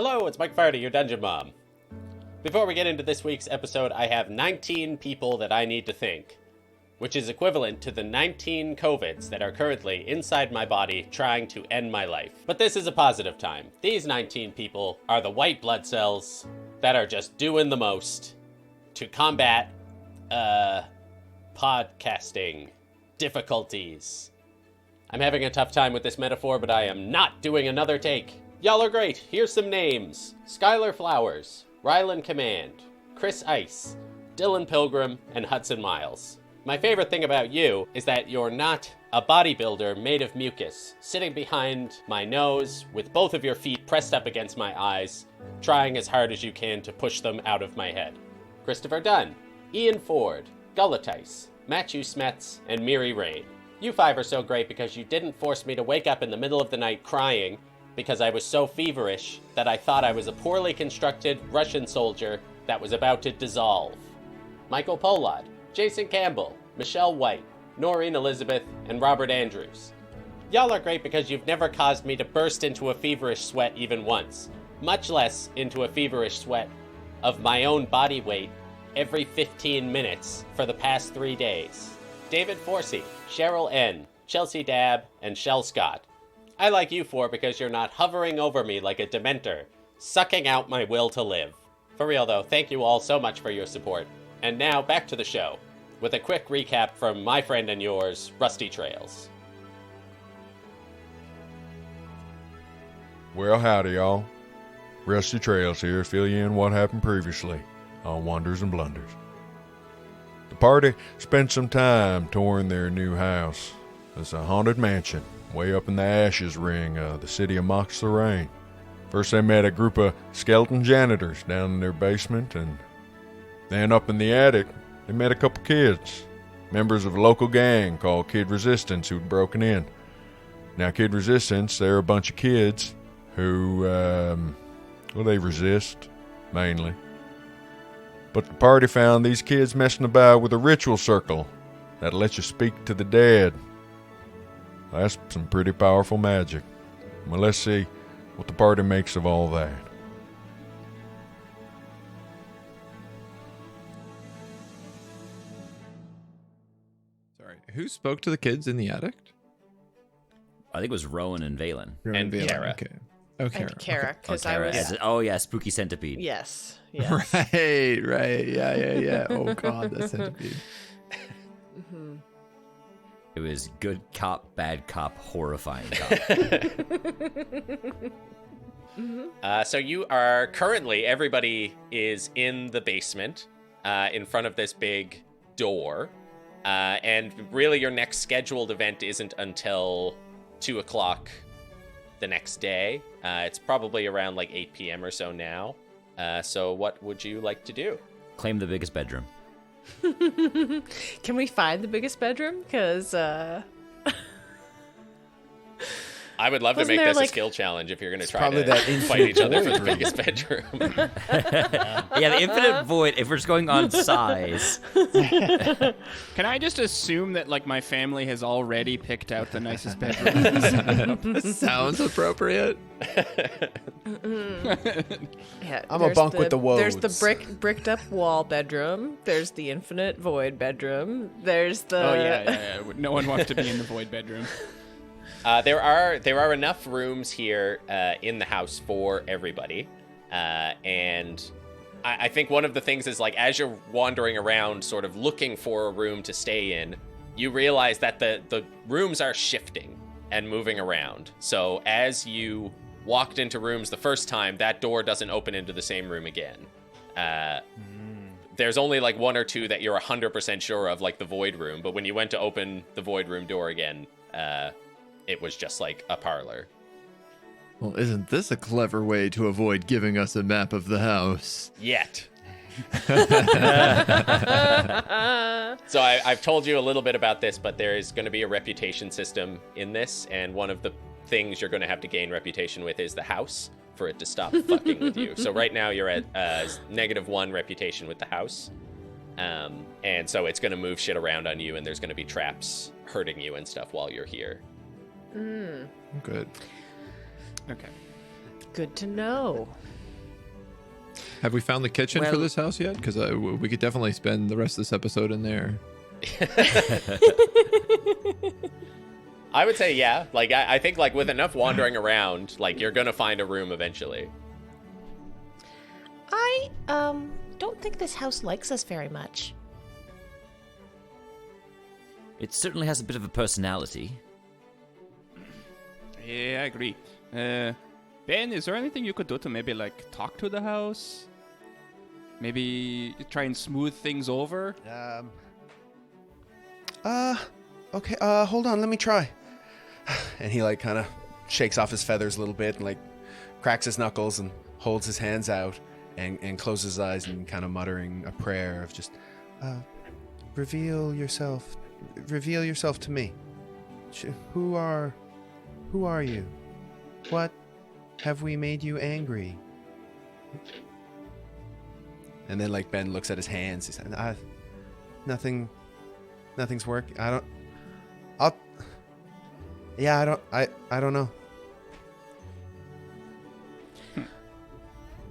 Hello, it's Mike Farty, your Dungeon Mom. Before we get into this week's episode, I have 19 people that I need to thank, which is equivalent to the 19 COVIDs that are currently inside my body trying to end my life. But this is a positive time. These 19 people are the white blood cells that are just doing the most to combat, podcasting difficulties. I'm having a tough time with this metaphor, but I am not doing another take. Y'all are great. Here's some names. Skylar Flowers, Rylan Command, Chris Ice, Dylan Pilgrim, and Hudson Miles. My favorite thing about you is that you're not a bodybuilder made of mucus, sitting behind my nose with both of your feet pressed up against my eyes, trying as hard as you can to push them out of my head. Christopher Dunn, Ian Ford, Gullatice, Matthew Smets, and Miri Rain. You five are so great because you didn't force me to wake up in the middle of the night crying because I was so feverish that I thought I was a poorly constructed Russian soldier that was about to dissolve. Michael Polad, Jason Campbell, Michelle White, Noreen Elizabeth, and Robert Andrews. Y'all are great because you've never caused me to burst into a feverish sweat even once, much less into a feverish sweat of my own body weight every 15 minutes for the past 3 days. David Forsey, Cheryl N., Chelsea Dabb, and Shell Scott. I like you four because you're not hovering over me like a dementor, sucking out my will to live. For real though, thank you all so much for your support. And now back to the show, with a quick recap from my friend and yours, Rusty Trails. Well, howdy, y'all. Rusty Trails here, fill you in what happened previously on Wonders and Blunders. The party spent some time touring their new house. It's a haunted mansion way up in the Ashes Ring of the city of Mox Thorain. First they met a group of skeleton janitors down in their basement, and then up in the attic they met a couple kids, members of a local gang called Kid Resistance who'd broken in. Now Kid Resistance, they're a bunch of kids who, they resist, mainly. But the party found these kids messing about with a ritual circle that'll let you speak to the dead. That's some pretty powerful magic. Well, let's see what the party makes of all that. Sorry, who spoke to the kids in the attic? I think it was Rowan and Valen. And Kara. Okay. Oh, Kara. And Kara, because I Kara was... as oh, yeah, spooky centipede. Yes. Right. Yeah. Oh, God, that centipede. Mm-hmm. It was good cop, bad cop, horrifying cop. Mm-hmm. So you are currently, everybody is in the basement, in front of this big door. And really your next scheduled event isn't until 2 o'clock the next day. It's probably around like 8 p.m. or so now. So what would you like to do? Claim the biggest bedroom. Can we find the biggest bedroom? Because I would love to Wasn't make there, this a like- skill challenge if you're going to try probably to that fight each other for the infinite biggest bedroom. Yeah, the infinite void, if we're just going on size. Can I just assume that, like, my family has already picked out the nicest bedroom? Sounds appropriate. yeah, I'm a there's bunk with the There's the woads. bricked up wall bedroom. There's the infinite void bedroom. There's the Oh, yeah. No one wants to be in the void bedroom. There are enough rooms here in the house for everybody, and I think one of the things is, like, as you're wandering around sort of looking for a room to stay in, you realize that the rooms are shifting and moving around. So as you walked into rooms the first time, that door doesn't open into the same room again. There's only like one or two that you're 100% sure of, like the void room, but when you went to open the void room door again, it was just like a parlor. Well, isn't this a clever way to avoid giving us a map of the house? Yet. So I've told you a little bit about this, but there is going to be a reputation system in this, and one of the things you're going to have to gain reputation with is the house for it to stop fucking with you. So right now you're at -1 reputation with the house, and so it's going to move shit around on you, and there's going to be traps hurting you and stuff while you're here. Good. Okay. Good to know. Have we found the kitchen for Well- this house yet? Because we could definitely spend the rest of this episode in there. I would say yeah. Like I think like with enough wandering around, like you're gonna find a room eventually. I don't think this house likes us very much. It certainly has a bit of a personality. Yeah, I agree. Ben, is there anything you could do to maybe like talk to the house? Maybe try and smooth things over? Okay, hold on, let me try. And he, like, kind of shakes off his feathers a little bit and, like, cracks his knuckles and holds his hands out and closes his eyes and kind of muttering a prayer of just, reveal yourself to me. Who are you? What have we made you angry? And then, like, Ben looks at his hands. He said, nothing's working. I don't know.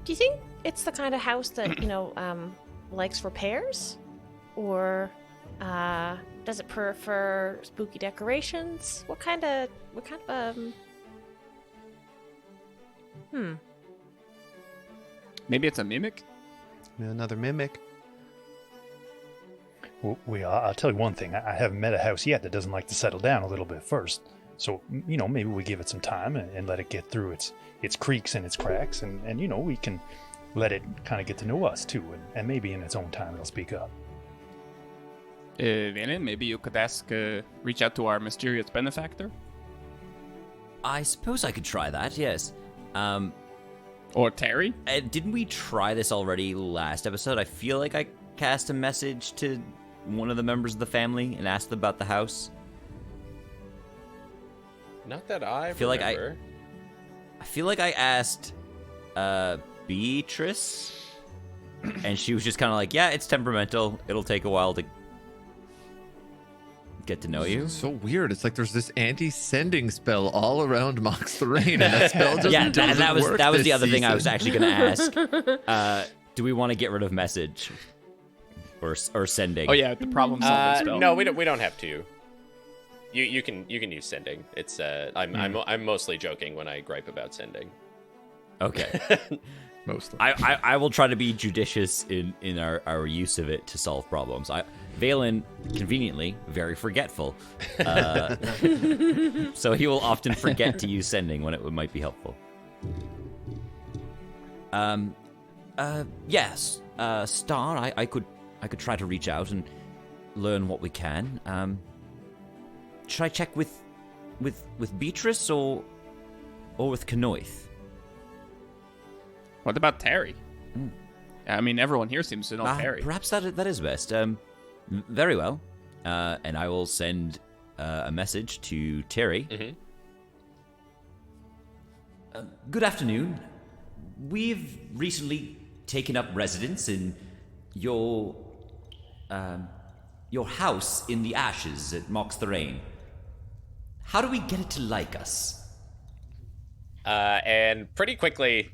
Do you think it's the kind of house that, likes repairs? Or does it prefer spooky decorations? What kind of Maybe it's a mimic? Another mimic. Well, I'll tell you one thing. I haven't met a house yet that doesn't like to settle down a little bit first. So, maybe we give it some time and let it get through its creaks and its cracks. And we can let it kind of get to know us, too. And maybe in its own time it'll speak up. Valen, maybe you could reach out to our mysterious benefactor? I suppose I could try that, yes. Or Terry? Didn't we try this already last episode? I feel like I cast a message to one of the members of the family and asked them about the house. Not that I feel like remember. I feel like I asked Beatrice, and she was just kind of like, yeah, it's temperamental. It'll take a while to get to know you. So weird. It's like there's this anti-sending spell all around Mox Thorain, and that spell doesn't, Yeah, that was work the this other thing I was season. actually going to ask. Do we want to get rid of message or sending? Oh yeah, the problem solving spell. No, we don't have to. You can use sending. It's I'm mostly joking when I gripe about sending. Okay. Mostly. I will try to be judicious in our use of it to solve problems. Valen, conveniently, very forgetful. So he will often forget to use sending when it might be helpful. Yes. Star, I could try to reach out and learn what we can. Should I check with Beatrice or with Canoith? What about Terry? I mean, everyone here seems to know Terry. Perhaps that is best. Very well. And I will send a message to Terry. Mm-hmm. Good afternoon. We've recently taken up residence in your house in the ashes at Mox Thorain. How do we get it to like us? And pretty quickly,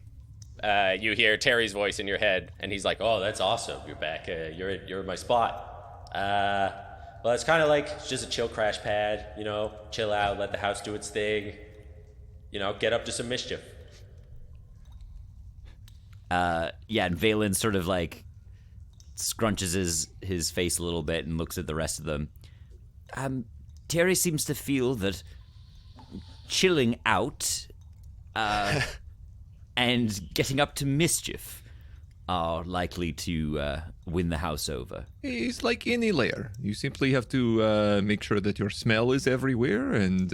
you hear Terry's voice in your head, and he's like, "Oh, that's awesome! You're back. You're in my spot." Well, it's kind of like it's just a chill crash pad. Chill out, let the house do its thing. Get up to some mischief. Yeah, and Valen sort of like scrunches his face a little bit and looks at the rest of them. Terry seems to feel that chilling out and getting up to mischief are likely to win the house over. It's like any layer. You simply have to make sure that your smell is everywhere, and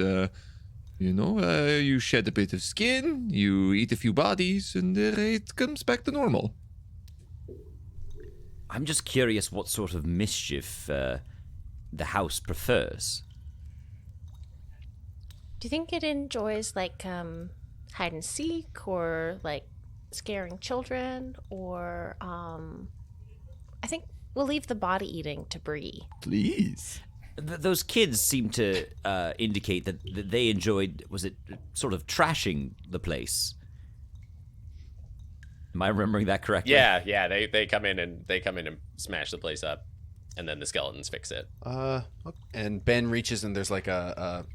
you shed a bit of skin, you eat a few bodies, and it comes back to normal. I'm just curious what sort of mischief the house prefers. Do you think it enjoys like hide and seek or like scaring children or I think we'll leave the body eating to Bree. Please. Those kids seem to indicate that they enjoyed, was it sort of trashing the place? Am I remembering that correctly? Yeah. They come in and smash the place up, and then the skeletons fix it. And Ben reaches and there's like a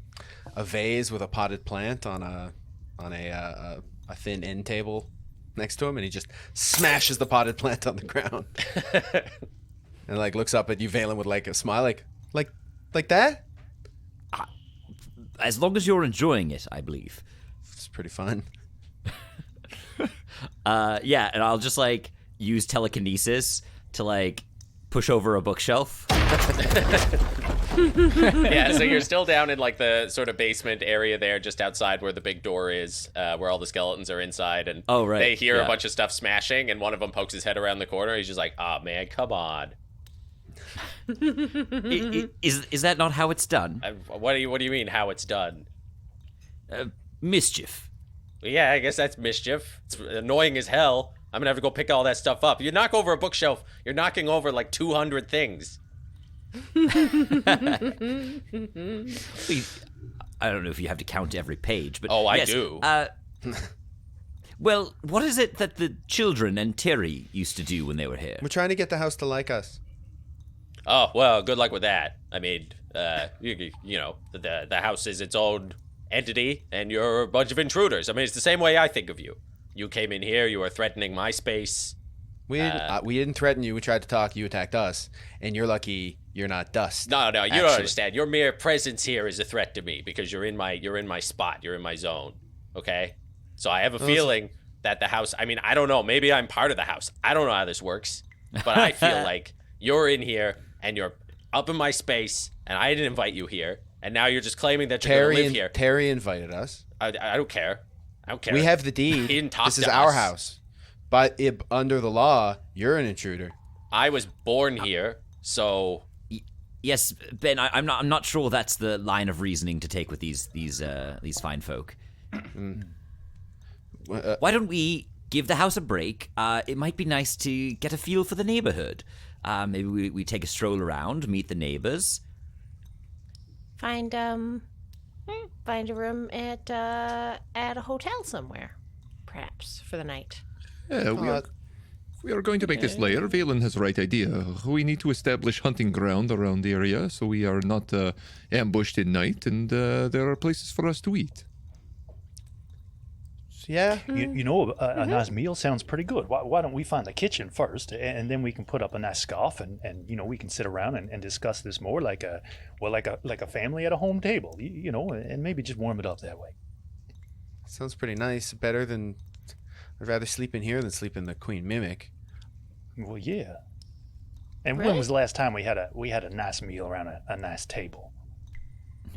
vase with a potted plant on a thin end table next to him, and he just smashes the potted plant on the ground. And like looks up at you, Valen, with like a smile, like that. As long as you're enjoying it, I believe. It's pretty fun. Yeah, and I'll just like use telekinesis to like push over a bookshelf. Yeah, so you're still down in like the sort of basement area there, just outside where the big door is, where all the skeletons are inside, and they hear a bunch of stuff smashing, and one of them pokes his head around the corner. He's just like, "Oh man, come on." Is that not how it's done? What do you mean how it's done? Mischief. Yeah, I guess that's mischief. It's annoying as hell. I'm gonna have to go pick all that stuff up. You knock over a bookshelf, you're knocking over like 200 things. I don't know if you have to count every page, but I yes, do. Well, what is it that the children and Terry used to do when they were here? We're trying to get the house to like us. Oh, well, good luck with that. I mean, you know, the house is its own entity, and you're a bunch of intruders. I mean, it's the same way I think of you. You came in here, you were threatening my space. We didn't threaten you. We tried to talk. You attacked us, and you're lucky you're not dust. No, you don't understand. Your mere presence here is a threat to me because you're in my spot. You're in my zone. Okay, so I have a feeling that the house. I mean, I don't know. Maybe I'm part of the house. I don't know how this works, but I feel like you're in here and you're up in my space, and I didn't invite you here, and now you're just claiming that you're gonna live here. Terry invited us. I don't care. I don't care. We have the deed. He didn't talk this to is our us. house. But under the law, you're an intruder. I was born here, so Yes, Ben. I'm not sure that's the line of reasoning to take with these fine folk. Why don't we give the house a break? It might be nice to get a feel for the neighborhood. Maybe we take a stroll around, meet the neighbors. Find a room at a hotel somewhere, perhaps for the night. Yeah, we are going to make this layer. Valen has the right idea. We need to establish hunting ground around the area so we are not ambushed at night, and there are places for us to eat. Yeah. You know, a nice meal sounds pretty good. Why don't we find the kitchen first, and then we can put up a nice scarf, and you know, we can sit around and discuss this more like a family at a home table, you know, and maybe just warm it up that way. Sounds pretty nice. Better than. I'd rather sleep in here than sleep in the Queen Mimic. Well, yeah. And Really? when was the last time we had a nice meal around a nice table?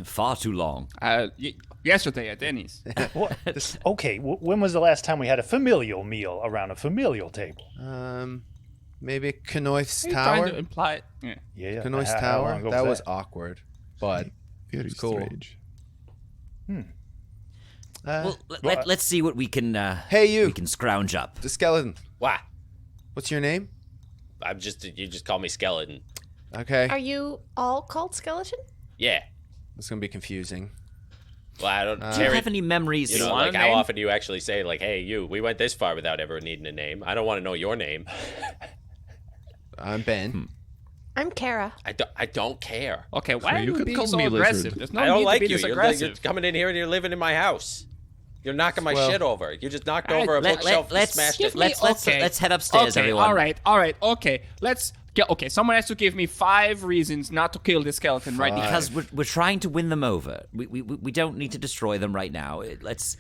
Far too long. Yesterday at Denny's. What? Okay. When was the last time we had a familial meal around a familial table? Maybe Canoith's Are you trying Tower. to imply? Yeah. Yeah. Canoith's how long Tower. ago That was that? awkward, but Very it's cool. strange. Well, let's see what we can. Hey, you. We can scrounge up. The skeleton. why? What's your name? You just call me skeleton. Okay. Are you all called Skeleton? Yeah. It's gonna be confusing. Well, I don't. Do you Terry, have any memories? you know, want like a how name? often do you actually say like, "Hey, you, we went this far without ever needing a name"? I don't want to know your name. I'm Ben. I'm Kara. I don't care. Okay, why are you you can being call so me Lizard. aggressive? There's no I don't need like to be you. this You're aggressive. coming in here and you're living in my house. You're knocking my Well- shit over. You just knocked Alright, over a bookshelf and let's smashed it. let's head upstairs, Okay, everyone. all right, okay. Let's get. Okay, someone has to give me 5 reasons not to kill this skeleton right now. Because we're trying to win them over. We don't need to destroy them right now. Let's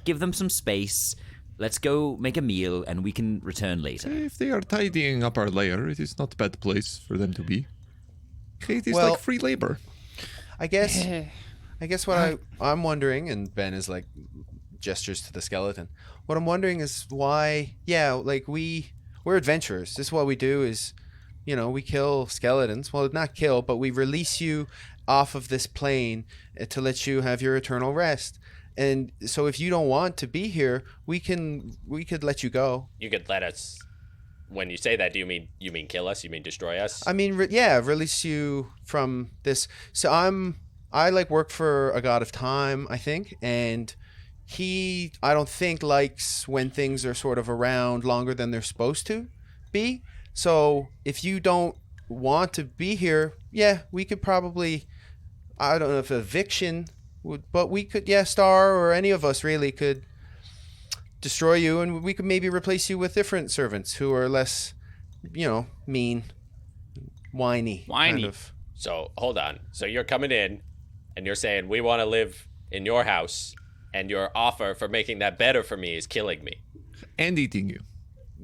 give them some space. Let's go make a meal, and we can return later. If they are tidying up our lair, it is not a bad place for them to be. It is Well- like free labor. I guess what I'm wondering, and Ben is like gestures to the skeleton. What I'm wondering is why, like we're adventurers. This is what we do is, you know, we kill skeletons. Well, not kill, but we release you off of this plane to let you have your eternal rest. And so if you don't want to be here, we could let you go. You could let us. When you say that, do you mean kill us? You mean destroy us? I mean, release you from this. So I like work for a god of time, I think, and I don't think likes when things are sort of around longer than they're supposed to be. So if you don't want to be here, yeah, we could probably, I don't know if eviction would, but we could, yeah, Star or any of us really could destroy you, and we could maybe replace you with different servants who are less, mean, whiny. Kind of. So hold on. So you're coming in and you're saying we want to live in your house, and your offer for making that better for me is killing me. And eating you.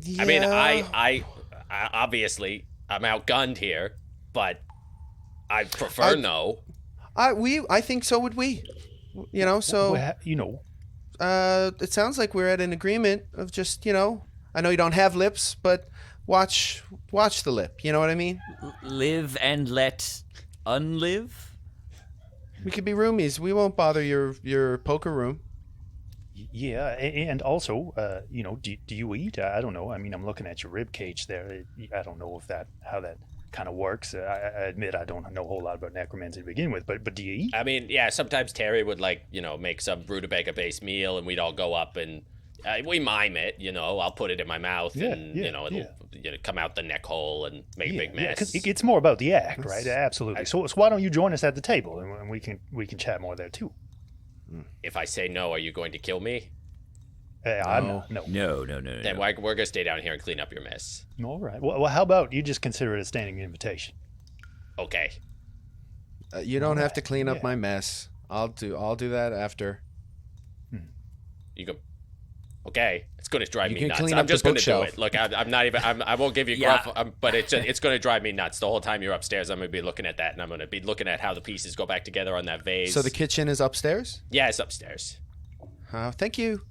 Yeah. I mean, I obviously I'm outgunned here, but I prefer no. I think so would we. So it sounds like we're at an agreement of just, I know you don't have lips, but watch the lip. You know what I mean? Live and let unlive? We could be roomies. We won't bother your poker room. Yeah, and also, do you eat? I don't know. I mean, I'm looking at your rib cage there. I don't know how that kind of works. I admit I don't know a whole lot about necromancy to begin with, but do you eat? I mean, yeah, sometimes Terry would make some rutabaga-based meal, and we'd all go up and we mime it. I'll put it in my mouth, and it'll come out the neck hole and make a big mess. Yeah, 'cause it's more about the act, right? Absolutely. So why don't you join us at the table, and we can chat more there too. If I say no, are you going to kill me? No. No. Then we're going to stay down here and clean up your mess. All right. Well, how about you just consider it a standing invitation? Okay. You don't have to clean up my mess. I'll do that after. You go. Okay, it's going to drive me can nuts. clean I'm up just the going to do bookshelf. it. Look, I'm not even. I won't give you Yeah. gruff, but it's going to drive me nuts the whole time you're upstairs. I'm going to be looking at that, and I'm going to be looking at how the pieces go back together on that vase. So the kitchen is upstairs? Yeah, it's upstairs. Thank you.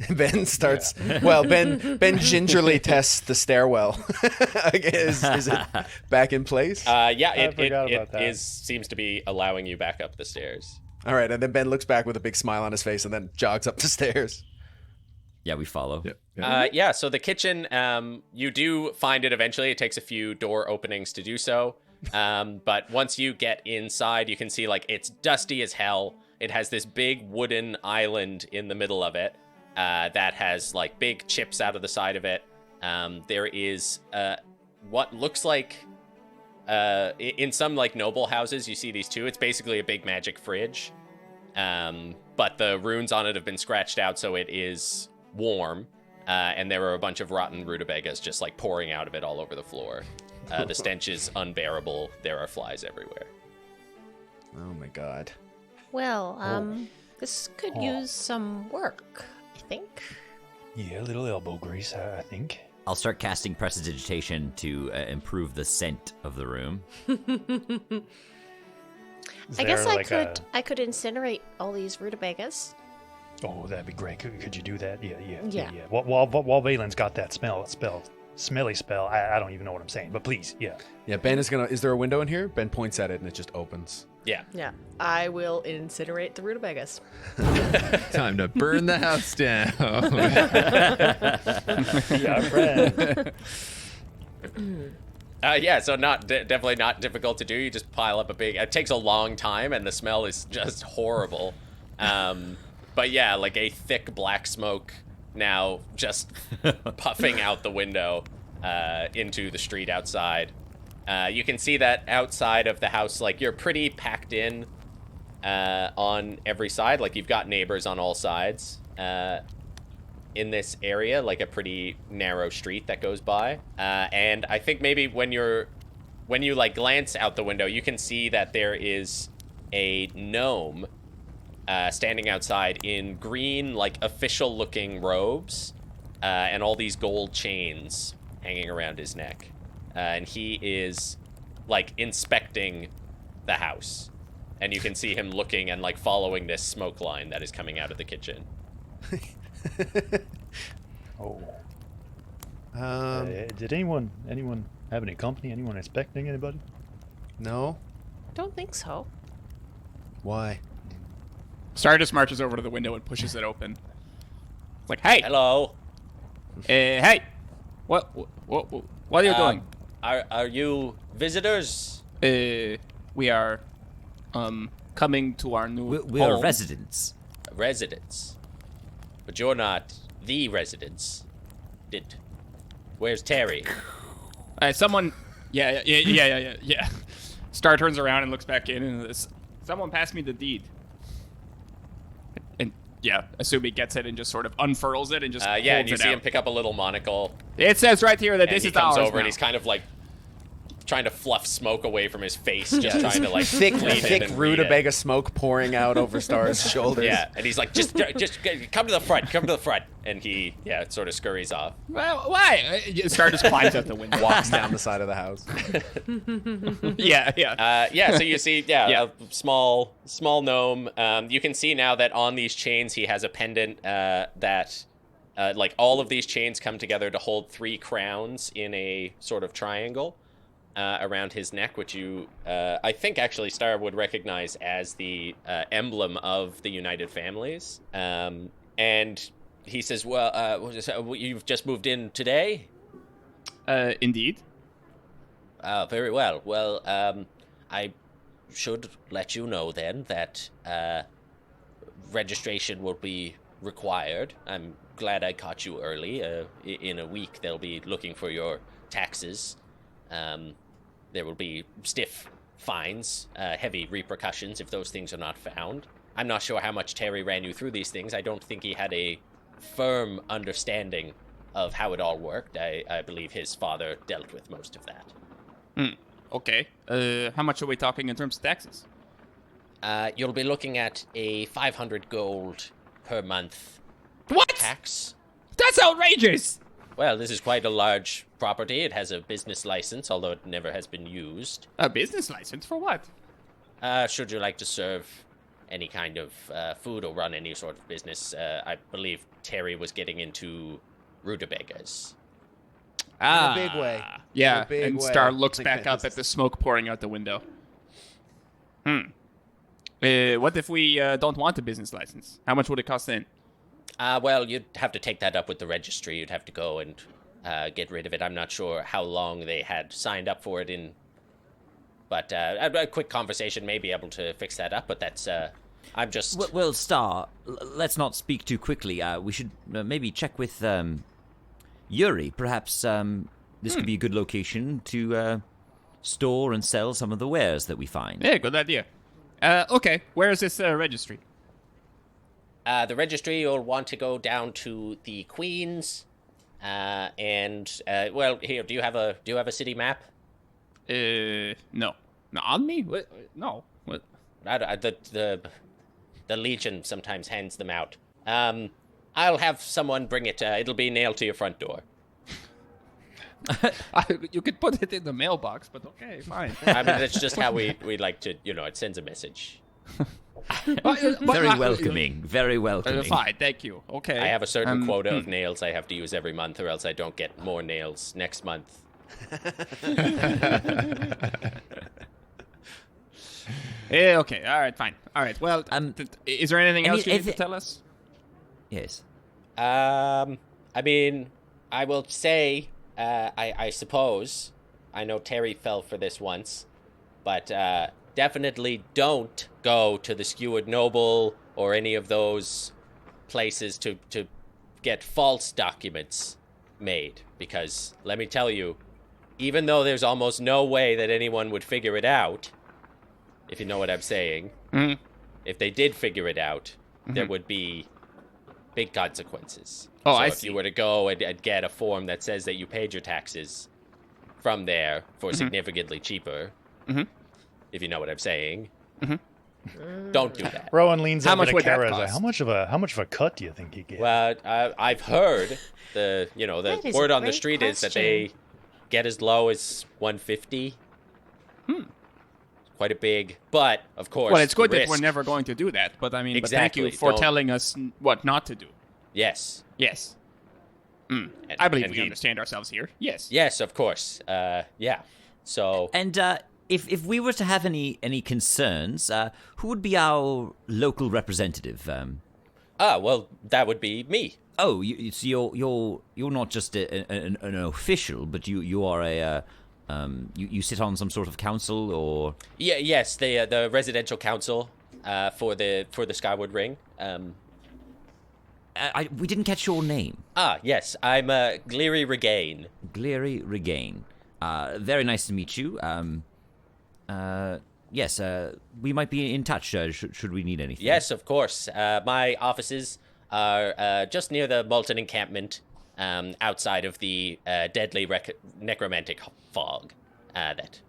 Ben starts. Well, Ben gingerly tests the stairwell. is it back in place? Yeah, I forgot about it that. seems to be allowing you back up the stairs. All right, and then Ben looks back with a big smile on his face and then jogs up the stairs. Yeah, we follow. Yeah, so the kitchen, you do find it eventually. It takes a few door openings to do so. But once you get inside, you can see, it's dusty as hell. It has this big wooden island in the middle of it that has, big chips out of the side of it. There is what looks like, in some, noble houses, you see these too. It's basically a big magic fridge. But the runes on it have been scratched out, so it is warm, and there are a bunch of rotten rutabagas just pouring out of it all over the floor. The stench is unbearable. There are flies everywhere. Oh my god. Well, this could use some work, I think. Yeah, a little elbow grease, I think. I'll start casting prestidigitation to improve the scent of the room. I guess I could incinerate all these rutabagas. Oh, that'd be great. Could you do that? Yeah. Yeah. While Valen's got that smelly spell, I don't even know what I'm saying, but please, yeah. Yeah, Ben is gonna. Is there a window in here? Ben points at it and it just opens. Yeah. Yeah. I will incinerate the rutabagas. Time to burn the house down. Yeah, friend. Yeah, so definitely not difficult to do. You just pile up it takes a long time, and the smell is just horrible. But yeah, a thick black smoke now just puffing out the window into the street outside. You can see that outside of the house, you're pretty packed in on every side. You've got neighbors on all sides in this area, a pretty narrow street that goes by. And I think maybe when you glance out the window, you can see that there is a gnome standing outside in green, official-looking robes, and all these gold chains hanging around his neck. And he is, inspecting the house. And you can see him looking and, following this smoke line that is coming out of the kitchen. Oh. Did anyone have any company? Anyone expecting anybody? No. Don't think so. Why? Stardust marches over to the window and pushes it open. It's hey, Hello. Hey, what are you doing? Are you visitors? We are, coming to our new We are home. residents. Residents. but you're not the residents. Where's Terry? Someone. Yeah. Star turns around and looks back in, and someone passed me the deed. And yeah, Asumi gets it and just sort of unfurls it and just holds and you it see out. him pick up a little monocle. It says right here that And this he is comes ours over now. and he's kind of like trying to fluff smoke away from his face, just trying to like Thick lean in and read it. rutabaga smoke pouring out over Star's shoulders. Yeah, and he's like, just come to the front, and he sort of scurries off. Well, why? Star just climbs out the window. Walks down the side of the house. Yeah. So you see, a small gnome. You can see now that on these chains he has a pendant that, like all of these chains come together to hold 3 crowns in a sort of triangle around his neck, which you, I think actually Star would recognize as the emblem of the United Families. And he says, well, you've just moved in today? Indeed. Very well. Well, I should let you know then that registration will be required. I'm glad I caught you early. In a week, they'll be looking for your taxes. There will be stiff fines, heavy repercussions if those things are not found. I'm not sure how much Terry ran you through these things. I don't think he had a firm understanding of how it all worked. I believe his father dealt with most of that. Okay. How much are we talking in terms of taxes? You'll be looking at a 500 gold per month What? tax. That's outrageous! Well, this is quite a large property. It has a business license, although it never has been used. A business license for what? Should you like to serve any kind of food or run any sort of business, I believe Terry was getting into rutabagas. In a big way. Yeah, In a big and way. Star looks Like back that. up at the smoke pouring out the window. What if we don't want a business license? How much would it cost then? Well, you'd have to take that up with the registry. You'd have to go and get rid of it. I'm not sure how long they had signed up for it in, but a quick conversation may be able to fix that up. But that's I'm just Well, Star, let's not speak too quickly. We should maybe check with Yuri. Perhaps this could be a good location to store and sell some of the wares that we find. Yeah, good idea. Okay, where is this registry? the registry. You'll want to go down to the Queens, and well, here. Do you have a city map? No. On me? What? No. What? The Legion sometimes hands them out. I'll have someone bring it. It'll be nailed to your front door. You could put it in the mailbox, but okay, fine. I mean, that's just how we like to, it sends a message. Very welcoming. Very welcoming. Fine, thank you. Okay. I have a certain quota of nails I have to use every month, or else I don't get more nails next month. Yeah, okay, all right, fine. All right, well, is there anything else you need to if- tell us? Yes. I mean, I will say, I suppose, I know Terry fell for this once, but definitely don't go to the Skewered Noble or any of those places to get false documents made. Because, let me tell you, even though there's almost no way that anyone would figure it out, if you know what I'm saying, if they did figure it out, there would be big consequences. Oh, so I if see. you were to go and get a form that says that you paid your taxes from there for significantly cheaper, if you know what I'm saying, don't do that. Rowan leans How over much to would that Kara. Is like, cost? how much of a cut do you think you get? Well, I've heard the That is word a on the great street is that they get as low as 150. Quite a big, but of course. Well, it's good the that we're risk- never going to do that, but I mean, but thank Exactly, you for don't- telling us what not to do. Yes. Yes. And- I believe and we he- understand ourselves here. Yes. Yes, of course. Yeah. So And if we were to have any concerns, who would be our local representative? well, that would be me. Oh, so you're not just an official, but you are a you sit on some sort of council or Yeah, yes, the residential council for the Skyward Ring. we didn't catch your name. Ah, yes, I'm Gleary Regain. Gleary Regain. Very nice to meet you. Yes, we might be in touch should we need anything. Yes, of course. My offices are just near the Molten Encampment, outside of the deadly necromantic fog that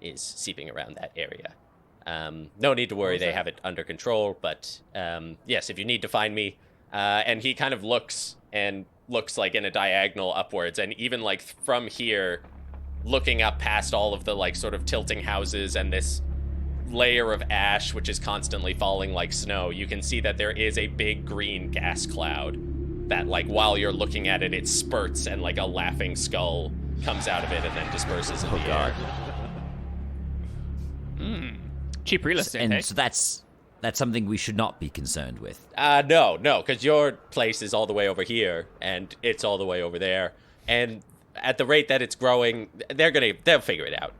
is seeping around that area. No need to worry, they have it under control, but yes, if you need to find me, and he kind of looks like in a diagonal upwards, and even like from here, looking up past all of the like sort of tilting houses and this layer of ash which is constantly falling like snow, you can see that there is a big green gas cloud that, like, while you're looking at it, it spurts and like a laughing skull comes out of it and then disperses in the air. Cheap real estate, And hey? so that's something we should not be concerned with. No, because your place is all the way over here, and it's all the way over there. And at the rate that it's growing, they'll figure it out.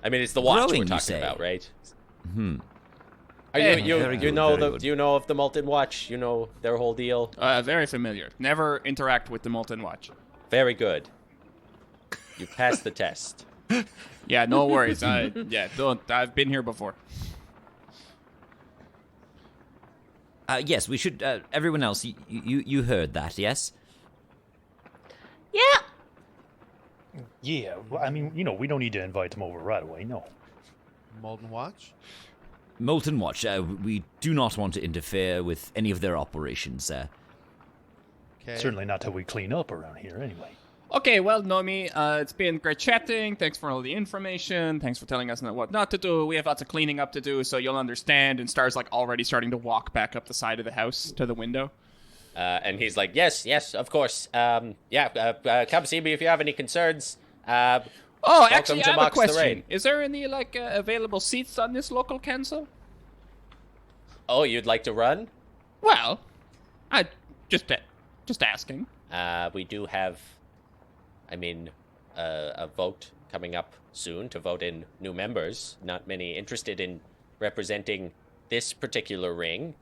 I mean, it's the watch Growing, we're you talking say? about, right? Are Very you good, know very good. do you know of the Molten Watch? You know their whole deal? Very familiar. Never interact with the Molten Watch. Very good. You passed the test. Yeah, no worries. Don't. I've been here before. Yes, we should. Everyone else, you heard that, yes? Yeah. Yeah, well, I mean, we don't need to invite them over right away, no. Molten Watch? Molten Watch. We do not want to interfere with any of their operations. Okay. Certainly not till we clean up around here, anyway. Okay, well, Nomi, it's been great chatting. Thanks for all the information. Thanks for telling us what not to do. We have lots of cleaning up to do, so you'll understand. And Star's like already starting to walk back up the side of the house to the window. And he's like, yes, of course. Come see me if you have any concerns. Oh, actually, to I have a Mox question. Thorain. Is there any available seats on this local council? Oh, you'd like to run? Well, I just asking. We do have, a vote coming up soon to vote in new members. Not many interested in representing this particular ring.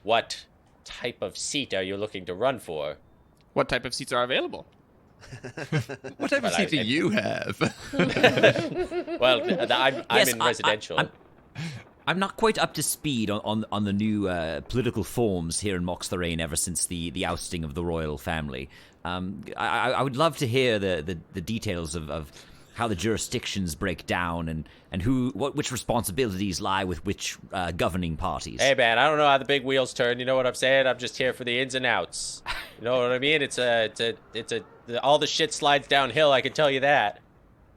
What type of seat are you looking to run for? What type of seats are available? What type of seat do you have? Well, I'm Yes, in residential. I'm not quite up to speed on the new political forms here in Mox Thorain ever since the ousting of the royal family. I would love to hear the details of how the jurisdictions break down and which responsibilities lie with which governing parties. Hey man, I don't know how the big wheels turn. You know what I'm saying? I'm just here for the ins and outs. You know what I mean? It's all the shit slides downhill. I can tell you that.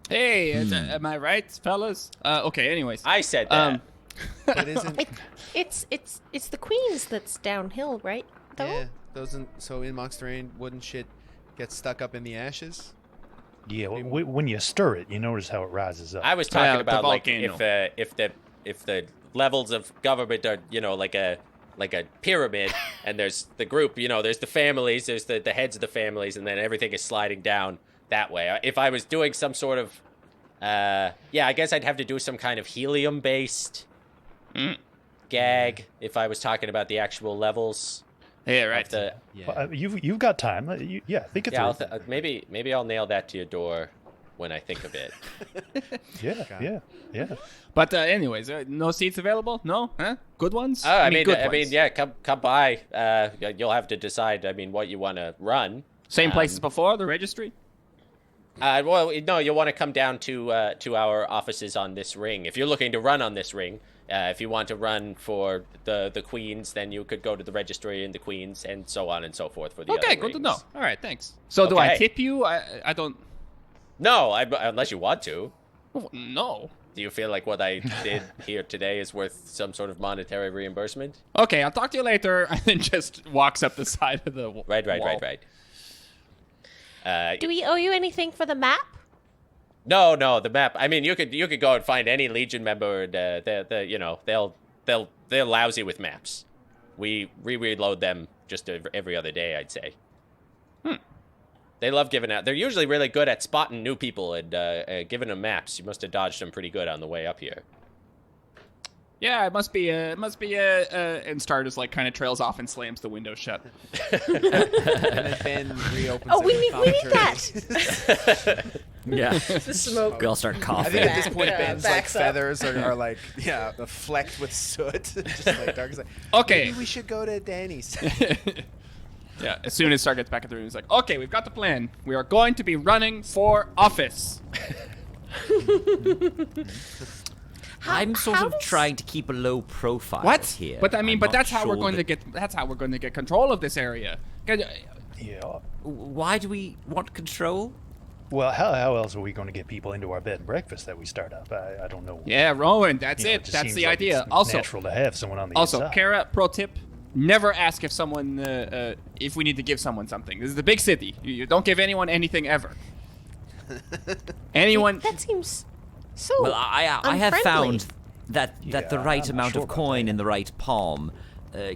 Hey, am I right, fellas? Okay. Anyways, I said that. But isn't... It's the Queen's that's downhill, right? Though? Yeah, so in Mox Thorain, wouldn't shit get stuck up in the ashes? Yeah, when you stir it, you notice how it rises up. I was talking the about like volcano. if the levels of government are like a pyramid, and there's the group, there's the families, there's the heads of the families, and then everything is sliding down that way. If I was doing some sort of I guess I'd have to do some kind of helium based gag if I was talking about the actual levels. Yeah, right. Yeah. Well, you've got time. Think it through. Maybe I'll nail that to your door when I think of it. Yeah. But anyways, no seats available? No? Huh? Good ones? Good ones. Yeah, come by. You'll have to decide. What you want to run. Same place as before, the registry? Well, no, you'll want to come down to our offices on this ring. If you're looking to run on this ring, if you want to run for the Queens, then you could go to the registry in the Queens, and so on and so forth for the other Okay, good to rings. know. All right, thanks. So do I Okay. tip you? I don't... No, unless you want to. Oh, no. Do you feel like what I did here today is worth some sort of monetary reimbursement? Okay, I'll talk to you later. And then just walks up the side of the wall. Right. Do we owe you anything for the map? No, the map. You could go and find any Legion member, and they're lousy with maps. We reload them just every other day, I'd say. They love giving out. They're usually really good at spotting new people and giving them maps. You must have dodged them pretty good on the way up here. Yeah, it must be and Star just like kind of trails off and slams the window shut. And then Ben reopens. Oh, it we with need commentary. that. Yeah. The smoke. We all start I coughing. think at this point, Yeah, Ben's like backs up. feathers are like flecked with soot, just like dark. He's like, Okay. maybe we should go to Danny's. Yeah, as soon as Star gets back in the room, he's like, okay, we've got the plan. We are going to be running for office. I'm sort how of does- trying to keep a low profile What? here. But I mean, I'm but not that's how we're sure going to that- get. That's how we're going to get control of this area. Yeah. Why do we want control? Well, how else are we going to get people into our bed and breakfast that we start up? I don't know. Yeah, Rowan, that's You know, it. just That's seems the like idea. it's Also, natural to have someone on the Also, inside. Kara, pro tip: never ask if someone if we need to give someone something. This is the big city. You don't give anyone anything ever. Anyone. That seems so. Well, I have unfriendly. found that the Yeah, right I'm not amount sure of about coin that. in the right palm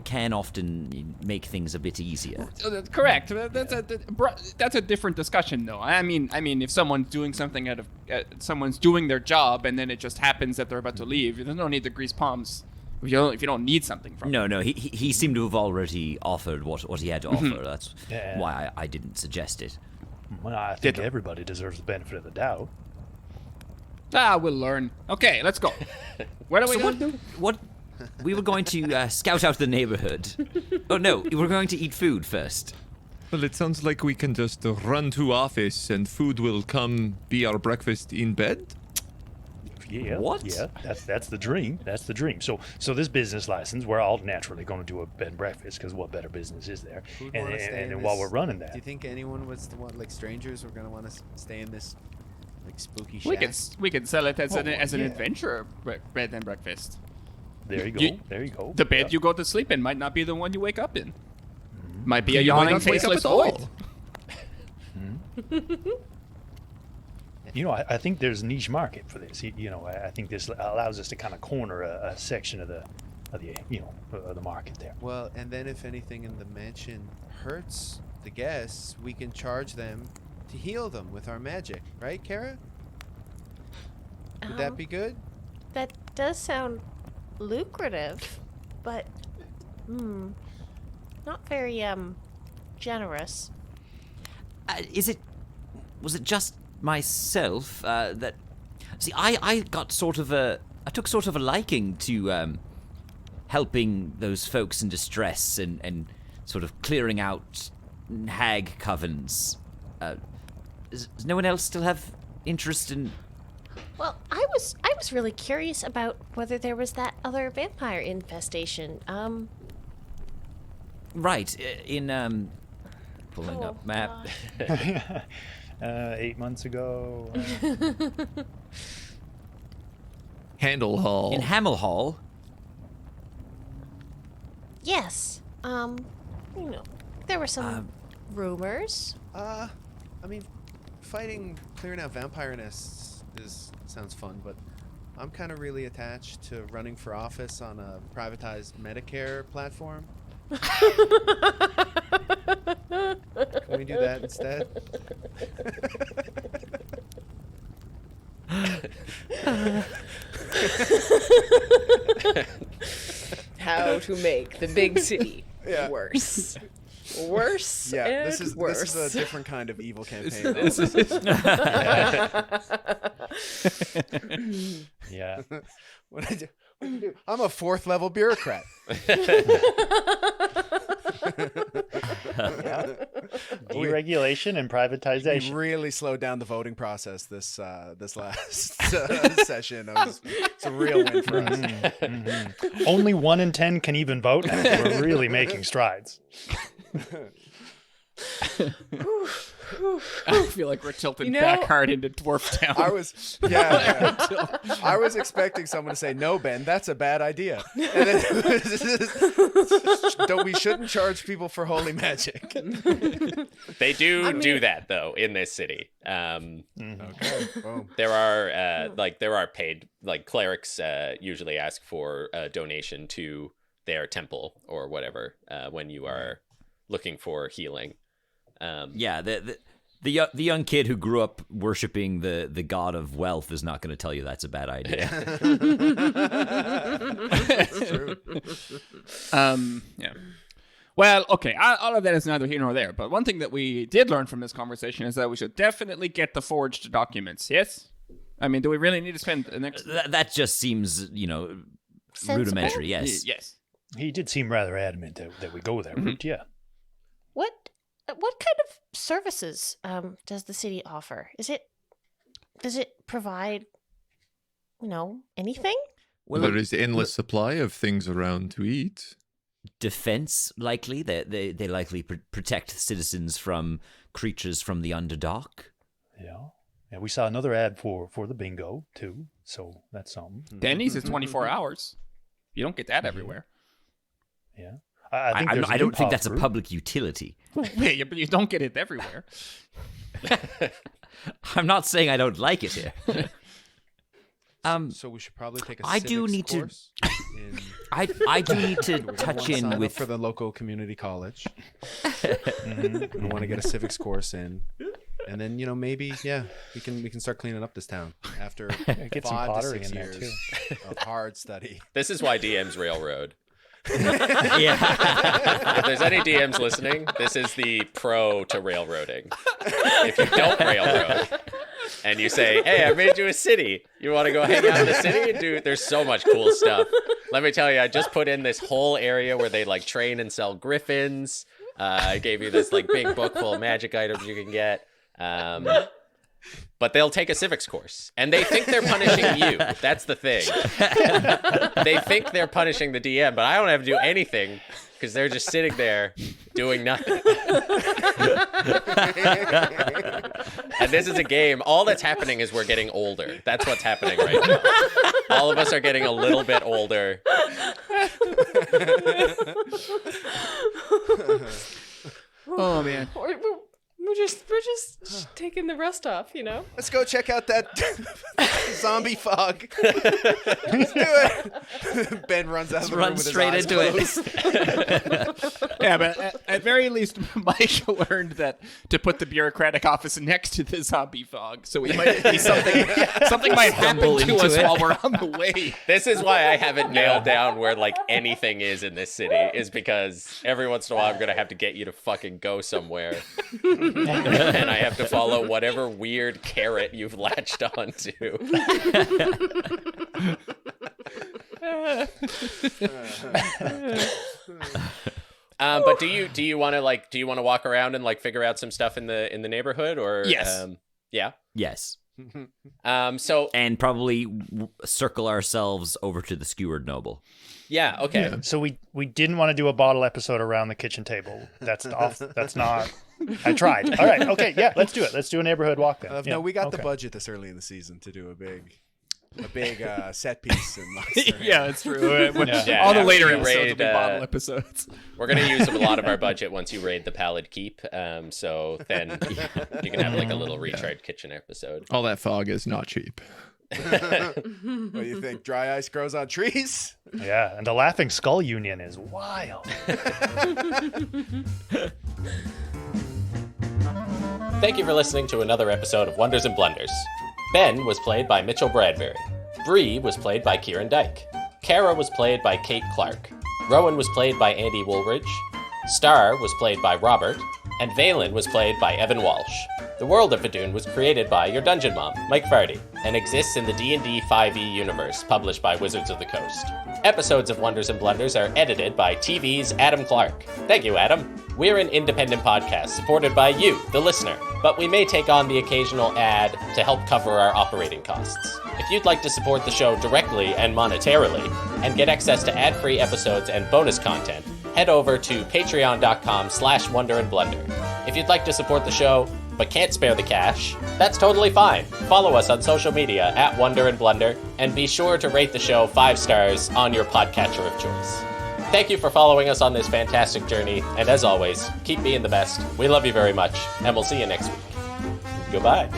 can often make things a bit easier. Correct. That's a different discussion, though. I mean, if someone's doing something someone's doing their job, and then it just happens that they're about to leave, there's no need to grease palms. If you don't need something from them. No, he seemed to have already offered what he had to offer. That's Yeah. why I didn't suggest it. Well, I think everybody deserves the benefit of the doubt. We'll learn. Okay, let's go. What are we going to do? What? We were going to scout out the neighborhood. Oh no, we were going to eat food first. Well, it sounds like we can just run to office and food will come be our breakfast in bed. Yeah. What? Yeah, that's the dream. That's the dream. So this business license, we're all naturally going to do a bed and breakfast because what better business is there? Who'd And, wanna and, stay in and while this- we're running that, Do you think anyone was like strangers were gonna want to stay in this like spooky We shack? could sell it as an yeah. adventure bed and breakfast. there you go. You- there you go. The bed Yeah. you go to sleep in might not be the one you wake up in. Might be a You might yawning, not wake up faceless at void. all. You know, I think there's a niche market for this. You know, I think this allows us to kind of corner a section of the market there. Well, and then if anything in the mansion hurts the guests, we can charge them to heal them with our magic, right, Kara? Would that be good? That does sound lucrative, but not very generous. Was it just myself that? See, I took sort of a liking to helping those folks in distress and sort of clearing out hag covens. Does no one else still have interest in? Well, I was really curious about whether there was that other vampire infestation. Right, in pulling up map. 8 months ago. Handle Hall. In Hamel Hall. Yes. There were some rumors. I mean, clearing out vampire nests sounds fun, but I'm kind of really attached to running for office on a privatized Medicare platform. Can we do that instead? How to make the big city Yeah. worse. Worse Yeah, and this is worse. a different kind of evil campaign. Yeah. What I do? I'm a 4th level bureaucrat. Deregulation and We privatization. really slowed down the voting process this last session. It's a real win for us. Only 1 in 10 can even vote. We're really making strides. I feel like we're tilted You know- back hard into Dwarf Town. I was, I was expecting someone to say, "No, Ben, that's a bad idea." And then, we shouldn't charge people for holy magic. They do that though in this city. Okay, boom. There are paid clerics usually ask for a donation to their temple or whatever when you are looking for healing. Yeah, The young kid who grew up worshiping the god of wealth is not going to tell you that's a bad idea. That's true. Yeah. Well, okay, all of that is neither here nor there, but one thing that we did learn from this conversation is that we should definitely get the forged documents, yes? I mean, do we really need to spend the next... That just seems, Sensible? rudimentary, yes. Yes. He did seem rather adamant that we go that route, yeah. What kind of services does the city offer? Does it provide, anything? Well, there is endless supply of things around to eat. Defense, likely. They likely protect citizens from creatures from the Underdark. Yeah. Yeah, we saw another ad for the bingo, too, so that's something. Denny's is 24 hours. You don't get that everywhere. Yeah. I think I don't think that's a public. public utility. Yeah, but you don't get it everywhere. I'm not saying I don't like it here. So we should probably take a I do civics need to- course in- I do need to We're gonna touch wanna sign in up with for the local community college. We want to get a civics course in, and then maybe we can start cleaning up this town after Get some 5 to pottery 6 in there, years of hard study. This is why DMs railroad. yeah. If there's any DMs listening, this is the pro to railroading. If you don't railroad and you say, "Hey, I made you a city. You want to go hang out in the city?" Dude, there's so much cool stuff. Let me tell you, I just put in this whole area where they train and sell griffins. I gave you this big book full of magic items you can get. But they'll take a civics course, and they think they're punishing you. That's the thing. They think they're punishing the DM, but I don't have to do anything because they're just sitting there doing nothing. And this is a game. All that's happening is we're getting older. That's what's happening right now. All of us are getting a little bit older. Oh, man. We're just taking the rust off, Let's go check out that zombie fog. Let's do it. Ben runs out of the room Run with straight his into eyes it. closed. Yeah, but at very least, Mike learned that to put the bureaucratic office next to the zombie fog, so we might be something might happen Stumble to into us it. while we're on the way. This is why I haven't nailed down where anything is in this city, is because every once in a while I'm gonna have to get you to fucking go somewhere. And I have to follow whatever weird carrot you've latched onto. But do you want to walk around and figure out some stuff in the neighborhood, or Yes. Yeah. Yes. So And probably circle ourselves over to the Skewered Noble. yeah, okay. Yeah. So we didn't want to do a bottle episode around the kitchen table. That's off. That's not. I tried. All right. Okay. Yeah. Let's do it. Let's do a neighborhood walk then. No, we got the okay. budget this early in the season to do a big set piece in Mox Thorain. Yeah, that's true. Yeah, All the after later you episodes will raid, be bottle episodes. We're going to use a lot of our budget once you raid the Pallid Keep. So then you can have a little retread kitchen episode. All that fog is not cheap. What do you think? Dry ice grows on trees? Yeah, and the Laughing Skull Union is wild. Thank you for listening to another episode of Wonders and Blunders. Ben was played by Mitchell Bradbury. Bree was played by Kieran Dyke. Kara was played by Kate Clark. Rowan was played by Andy Woolridge. Star was played by Robert. And Valen was played by Evan Walsh. The world of Fadoon was created by your dungeon mom, Mike Vardy, and exists in the D&D 5e universe published by Wizards of the Coast. Episodes of Wonders and Blunders are edited by TV's Adam Clark. Thank you, Adam. We're an independent podcast supported by you, the listener, but we may take on the occasional ad to help cover our operating costs. If you'd like to support the show directly and monetarily, and get access to ad-free episodes and bonus content, head over to patreon.com/wonderandblunder. If you'd like to support the show, but can't spare the cash, that's totally fine. Follow us on social media at Wonder and Blunder, and be sure to rate the show 5 stars on your podcatcher of choice. Thank you for following us on this fantastic journey, and as always, keep being the best. We love you very much, and we'll see you next week. Goodbye.